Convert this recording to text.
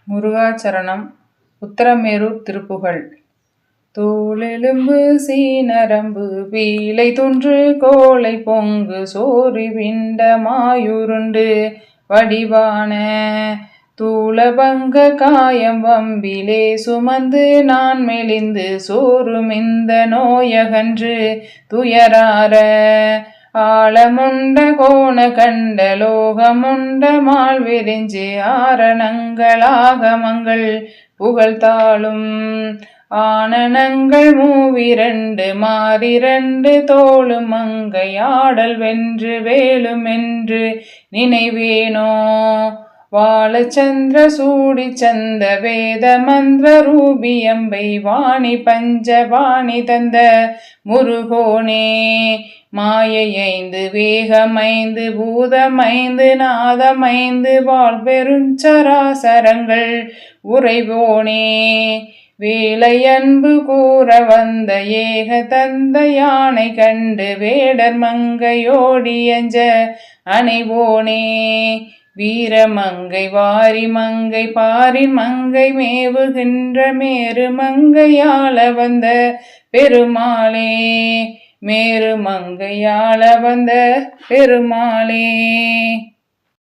முருகாச்சரணம். உத்தரமேரூர் திருப்புகழ். தோளெலும்பு சீனரம்பு பீலை தொன்று கோளை பொங்கு சோறு விண்ட மாயுருண்டு வடிவான தூளபங்க காயம் வம்பிலே சுமந்து நான் மெலிந்து சோறுமிந்த நோயகன்று துயரார ஆழமுண்ட கோண கண்ட லோகமுண்ட மால் விரிஞ்சு ஆரணங்களாகமங்கள் புகழ்த்தாளும் ஆனனங்கள் மூவிரண்டு மாறிரண்டு தோளும் மங்கை ஆடல் வென்று வேலுமென்று நினைவேனோ வாழச்சந்திர சூடி சந்த வேத மந்திர ரூபியம்பை வாணி பஞ்சபாணி தந்த முருகோனே மாயைந்து வேகமைந்து பூதமைந்து நாதமைந்து வாழ் பெருஞ்சராசரங்கள் உறைவோனே வேலை அன்பு கூற வந்த ஏக தந்த யானை கண்டு வேடர் மங்கையோடியஞ்ச அணைவோனே வீரமங்கை வாரி மங்கை பாரி மங்கை மேவுகின்ற மேரு மங்கையாள வந்த பெருமாளே மேரு மங்கையாள வந்த பெருமாளே.